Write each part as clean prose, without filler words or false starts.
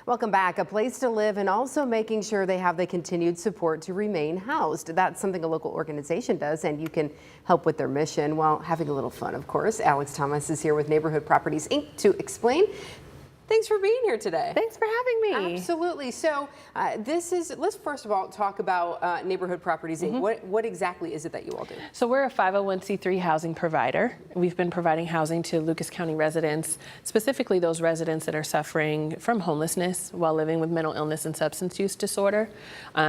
Welcome back. A place to live and also making sure they have the continued support to remain housed. That's something a local organization does, and you can help with their mission while having a little fun, of course. Alex Thomas is here with Neighborhood Properties, Inc. to explain. Thanks for being here today. Thanks for having me. Absolutely. So let's first of all talk about Neighborhood Properties, Inc. What exactly is it that you all do? So we're a 501c3 housing provider. We've been providing housing to Lucas County residents, specifically those residents that are suffering from homelessness while living with mental illness and substance use disorder.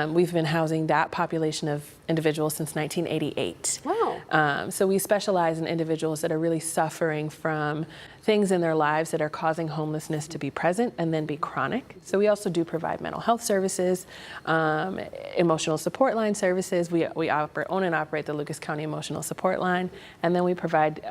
We've been housing that population of individuals since 1988. Wow. So we specialize in individuals that are really suffering from things in their lives that are causing homelessness to be present and then be chronic. So we also do provide mental health services, emotional support line services. We own and operate the Lucas County Emotional Support Line, and then we provide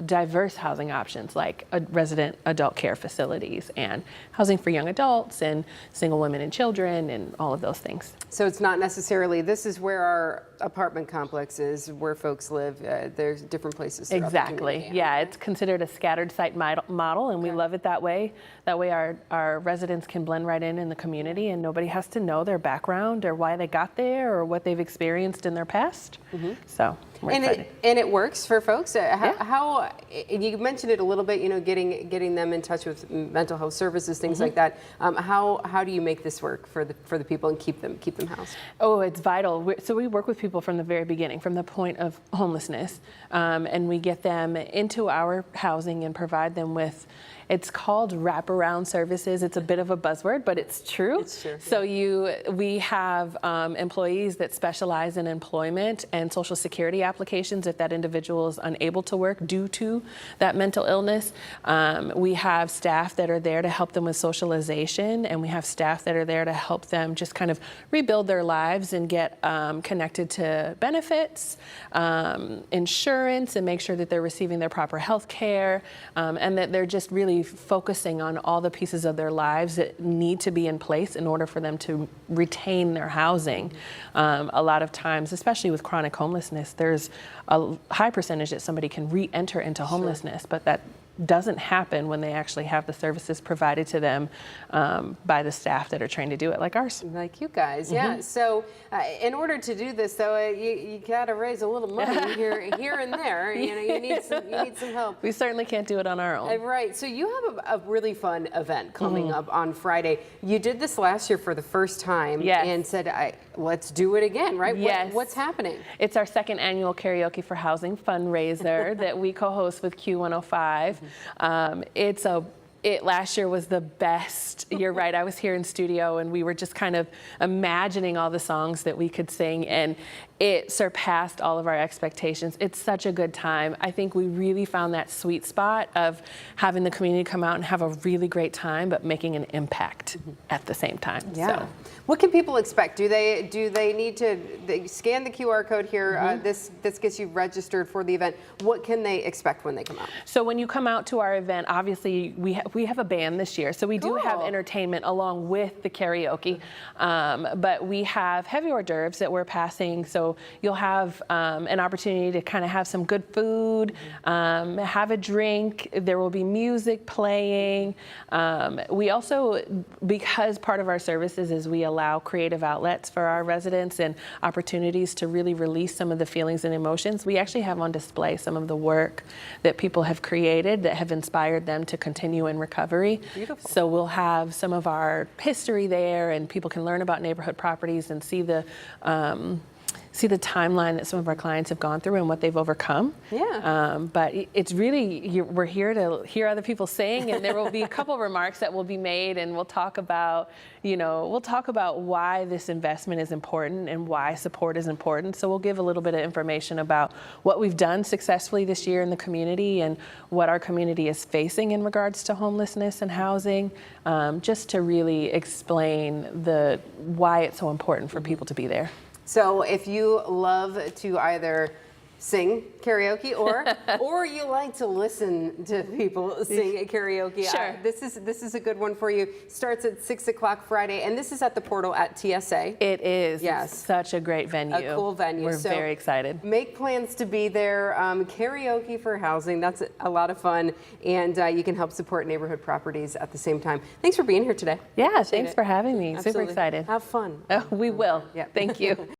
diverse housing options like resident adult care facilities and housing for young adults and single women and children and all of those things. So it's not necessarily, this is where our apartment complex is, where folks live. There's different places. Exactly. Yeah, it's considered a scattered site model, and we love it that way. That way our residents can blend right in the community, and nobody has to know their background or why they got there or what they've experienced in their past. So we're excited. And it works for folks. How you mentioned it a little bit, you know, getting them in touch with mental health services, things like that. How do you make this work for the people and keep them housed? Oh, it's vital. So we work with people from the very beginning, from the point of homelessness, and we get them into our housing and provide them with, it's called wraparound services. It's a bit of a buzzword, but it's true. It's true. So we have employees that specialize in employment and Social Security applications if that individual is unable to work due to that mental illness. We have staff that are there to help them with socialization, and we have staff that are there to help them just kind of rebuild their lives and get connected to benefits, insurance, and make sure that they're receiving their proper health care, and that they're just really focusing on all the pieces of their lives that need to be in place in order for them to retain their housing. A lot of times, especially with chronic homelessness, there's a high percentage that somebody can re-enter into homelessness, but that doesn't happen when they actually have the services provided to them by the staff that are trained to do it, like ours. Like you guys, yeah. So in order to do this, though, you got to raise a little money here and there. You know, you need some help. We certainly can't do it on our own. Right. So you have a really fun event coming up on Friday. You did this last year for the first time, and said, let's do it again, right? Yes. What's happening? It's our second annual Karaoke for Housing fundraiser that we co-host with Q105. Last year was the best. You're right. I was here in studio, and we were just kind of imagining all the songs that we could sing, and it surpassed all of our expectations. It's such a good time. I think we really found that sweet spot of having the community come out and have a really great time, but making an impact at the same time. Yeah. So. What can people expect? Do they need to scan the QR code here? This gets you registered for the event. What can they expect when they come out? So when you come out to our event, obviously we have a band this year, so we do have entertainment along with the karaoke. But we have heavy hors d'oeuvres that we're passing. So you'll have an opportunity to kind of have some good food, have a drink. There will be music playing. We also, because part of our services is we allow creative outlets for our residents and opportunities to really release some of the feelings and emotions. We actually have on display some of the work that people have created that have inspired them to continue in recovery. Beautiful. So we'll have some of our history there, and people can learn about neighborhood properties and see the timeline that some of our clients have gone through and what they've overcome. Yeah. But it's really, we're here to hear other people sing, and there will be a couple remarks that will be made, and we'll talk about, why this investment is important and why support is important. So we'll give a little bit of information about what we've done successfully this year in the community and what our community is facing in regards to homelessness and housing, just to really explain why it's so important for people to be there. So if you love to either sing karaoke, or you like to listen to people sing at karaoke. Sure. This is a good one for you. Starts at 6 o'clock Friday, and this is at the Portal at TSA. It is. Yes. It's such a great venue. A cool venue. We're So very excited. Make plans to be there. Karaoke for housing, that's a lot of fun, and you can help support neighborhood properties at the same time. Thanks for being here today. Yeah, Appreciate thanks it. for having me. Super Absolutely. excited. Have fun. We will. Yeah. Thank you.